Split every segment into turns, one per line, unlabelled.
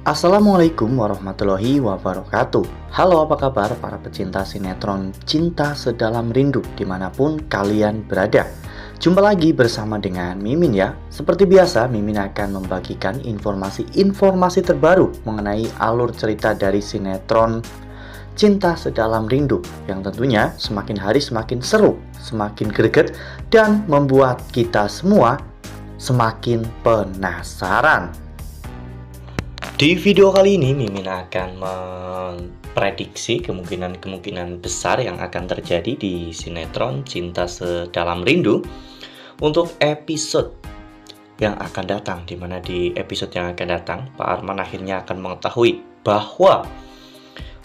Assalamualaikum warahmatullahi wabarakatuh. Halo, apa kabar para pecinta sinetron Cinta Sedalam Rindu dimanapun kalian berada. Jumpa lagi bersama dengan Mimin ya. Seperti biasa, Mimin akan membagikan informasi terbaru mengenai alur cerita dari sinetron Cinta Sedalam Rindu yang tentunya semakin hari semakin seru, semakin greget, dan membuat kita semua semakin penasaran. Di video kali ini, Mimin akan memprediksi kemungkinan besar yang akan terjadi di sinetron Cinta Sedalam Rindu untuk episode yang akan datang. Dimana di episode yang akan datang, Pak Arman akhirnya akan mengetahui bahwa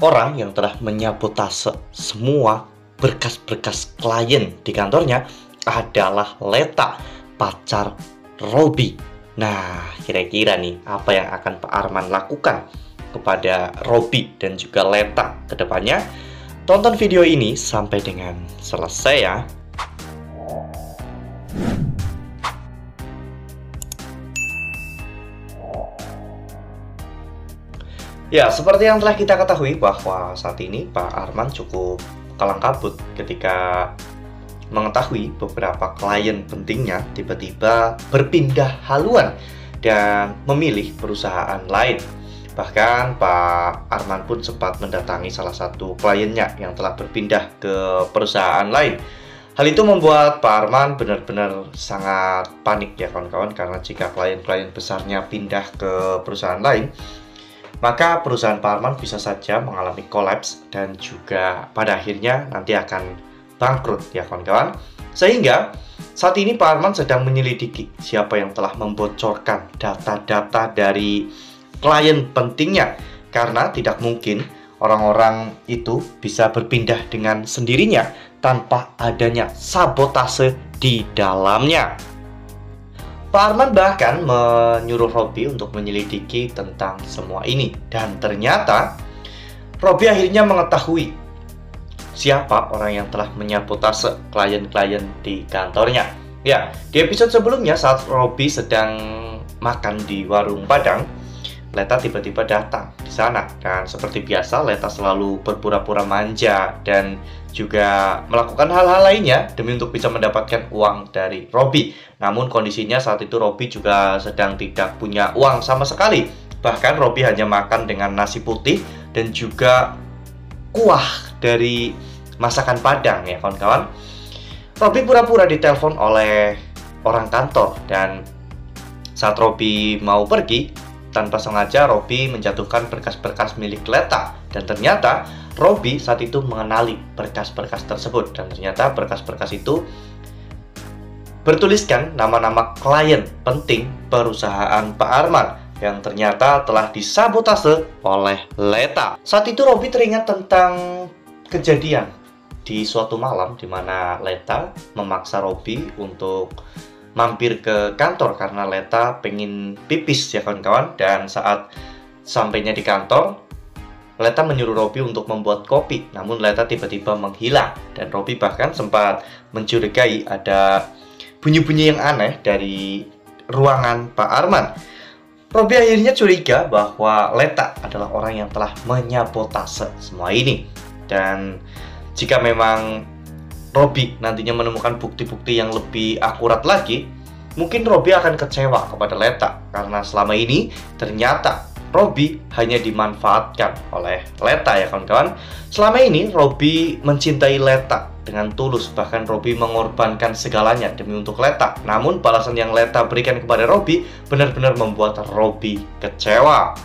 orang yang telah menyabotase semua berkas-berkas klien di kantornya adalah Leta, pacar Robby. Nah, kira-kira nih apa yang akan Pak Arman lakukan kepada Robby dan juga Leta ke depannya? Tonton video ini sampai dengan selesai ya. Ya, seperti yang telah kita ketahui bahwa saat ini Pak Arman cukup kalang kabut ketika mengetahui beberapa klien pentingnya tiba-tiba berpindah haluan dan memilih perusahaan lain. Bahkan Pak Arman pun sempat mendatangi salah satu kliennya yang telah berpindah ke perusahaan lain. Hal itu membuat Pak Arman benar-benar sangat panik ya kawan-kawan, karena jika klien-klien besarnya pindah ke perusahaan lain, maka perusahaan Pak Arman bisa saja mengalami kolaps dan juga pada akhirnya nanti akan bangkrut ya kawan-kawan. Sehingga saat ini Pak Arman sedang menyelidiki siapa yang telah membocorkan data-data dari klien pentingnya, karena tidak mungkin orang-orang itu bisa berpindah dengan sendirinya tanpa adanya sabotase di dalamnya. Pak Arman bahkan menyuruh Robby untuk menyelidiki tentang semua ini, dan ternyata Robby akhirnya mengetahui siapa orang yang telah menyabotase klien-klien di kantornya. Ya, di episode sebelumnya saat Robby sedang makan di warung Padang, Leta tiba-tiba datang di sana, dan seperti biasa Leta selalu berpura-pura manja dan juga melakukan hal-hal lainnya demi untuk bisa mendapatkan uang dari Robby. Namun kondisinya saat itu Robby juga sedang tidak punya uang sama sekali. Bahkan Robby hanya makan dengan nasi putih dan juga kuah dari masakan Padang ya kawan-kawan. Robby pura-pura ditelepon oleh orang kantor, dan saat Robby mau pergi, tanpa sengaja Robby menjatuhkan berkas-berkas milik Leta, dan ternyata Robby saat itu mengenali berkas-berkas tersebut, dan ternyata berkas-berkas itu bertuliskan nama-nama klien penting perusahaan Pak Arman yang ternyata telah disabotase oleh Leta. Saat itu Robby teringat tentang kejadian di suatu malam di mana Leta memaksa Robby untuk mampir ke kantor karena Leta pengen pipis ya kawan-kawan. Dan saat sampainya di kantor, Leta menyuruh Robby untuk membuat kopi, namun Leta tiba-tiba menghilang, dan Robby bahkan sempat mencurigai ada bunyi-bunyi yang aneh dari ruangan Pak Arman. Robby akhirnya curiga bahwa Leta adalah orang yang telah menyabotase semua ini. Dan jika memang Robby nantinya menemukan bukti-bukti yang lebih akurat lagi, mungkin Robby akan kecewa kepada Leta, karena selama ini ternyata Robby hanya dimanfaatkan oleh Leta ya kawan-kawan. Selama ini Robby mencintai Leta dengan tulus, bahkan Robby mengorbankan segalanya demi untuk Leta. Namun balasan yang Leta berikan kepada Robby benar-benar membuat Robby kecewa.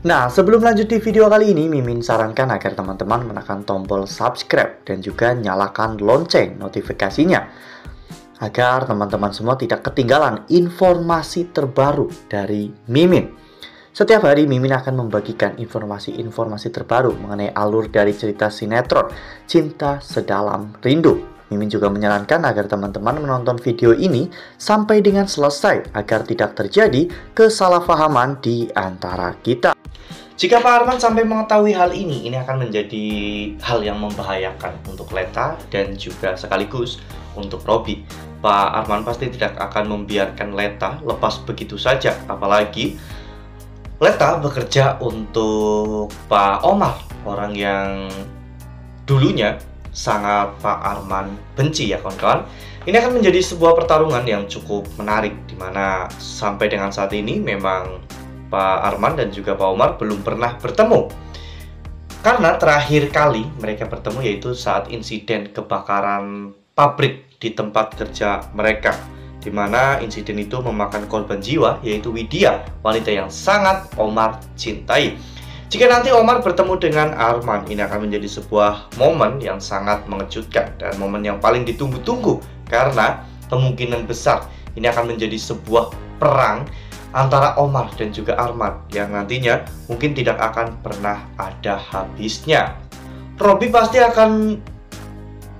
Nah, sebelum lanjut di video kali ini, Mimin sarankan agar teman-teman menekan tombol subscribe dan juga nyalakan lonceng notifikasinya, agar teman-teman semua tidak ketinggalan informasi terbaru dari Mimin. Setiap hari Mimin akan membagikan informasi-informasi terbaru mengenai alur dari cerita sinetron Cinta Sedalam Rindu. Mimin juga menyarankan agar teman-teman menonton video ini sampai dengan selesai agar tidak terjadi kesalahpahaman di antara kita. Jika Pak Arman sampai mengetahui hal ini akan menjadi hal yang membahayakan untuk Leta dan juga sekaligus untuk Robby. Pak Arman pasti tidak akan membiarkan Leta lepas begitu saja, apalagi Leta bekerja untuk Pak Omar, orang yang dulunya sangat Pak Arman benci ya kawan-kawan. Ini akan menjadi sebuah pertarungan yang cukup menarik, dimana sampai dengan saat ini memang Pak Arman dan juga Pak Omar belum pernah bertemu. Karena terakhir kali mereka bertemu yaitu saat insiden kebakaran pabrik di tempat kerja mereka, di mana insiden itu memakan korban jiwa yaitu Widya, wanita yang sangat Omar cintai. Jika nanti Omar bertemu dengan Arman, ini akan menjadi sebuah momen yang sangat mengejutkan dan momen yang paling ditunggu-tunggu, karena kemungkinan besar ini akan menjadi sebuah perang antara Omar dan juga Arman yang nantinya mungkin tidak akan pernah ada habisnya. Robby pasti akan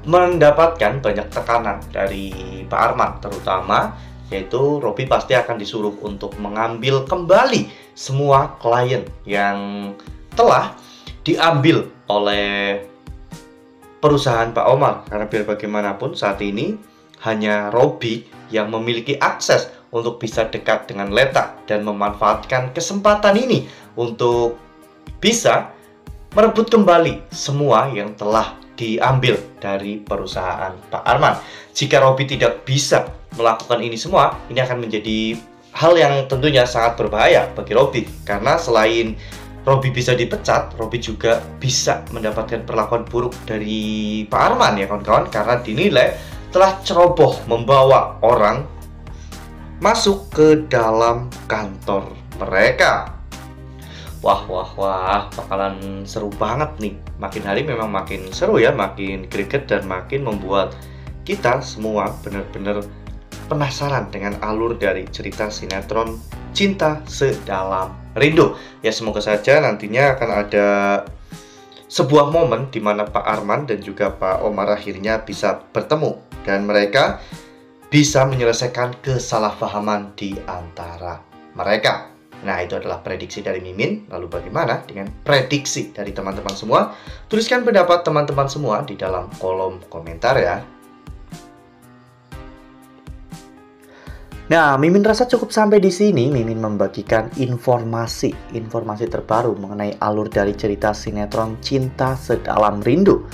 mendapatkan banyak tekanan dari Pak Arman, terutama yaitu Robby pasti akan disuruh untuk mengambil kembali semua klien yang telah diambil oleh perusahaan Pak Omar, karena biar bagaimanapun saat ini hanya Robby yang memiliki akses untuk bisa dekat dengan Leta dan memanfaatkan kesempatan ini untuk bisa merebut kembali semua yang telah diambil dari perusahaan Pak Arman. Jika Robby tidak bisa melakukan ini semua, ini akan menjadi hal yang tentunya sangat berbahaya bagi Robby, karena selain Robby bisa dipecat, Robby juga bisa mendapatkan perlakuan buruk dari Pak Arman ya kawan-kawan, karena dinilai telah ceroboh membawa orang masuk ke dalam kantor mereka. Wah, bakalan seru banget nih. Makin hari memang makin seru ya, makin greget dan makin membuat kita semua benar-benar penasaran dengan alur dari cerita sinetron Cinta Sedalam Rindu. Ya semoga saja nantinya akan ada sebuah momen di mana Pak Arman dan juga Pak Omar akhirnya bisa bertemu dan mereka bisa menyelesaikan kesalahpahaman di antara mereka. Nah, itu adalah prediksi dari Mimin. Lalu bagaimana dengan prediksi dari teman-teman semua? Tuliskan pendapat teman-teman semua di dalam kolom komentar ya. Nah, Mimin rasa cukup sampai di sini. Mimin membagikan informasi terbaru mengenai alur dari cerita sinetron Cinta Sedalam Rindu.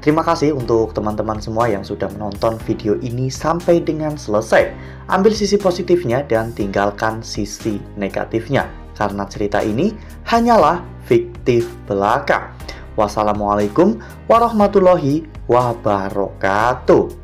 Terima kasih untuk teman-teman semua yang sudah menonton video ini sampai dengan selesai. Ambil sisi positifnya dan tinggalkan sisi negatifnya, karena cerita ini hanyalah fiktif belaka. Wassalamualaikum warahmatullahi wabarakatuh.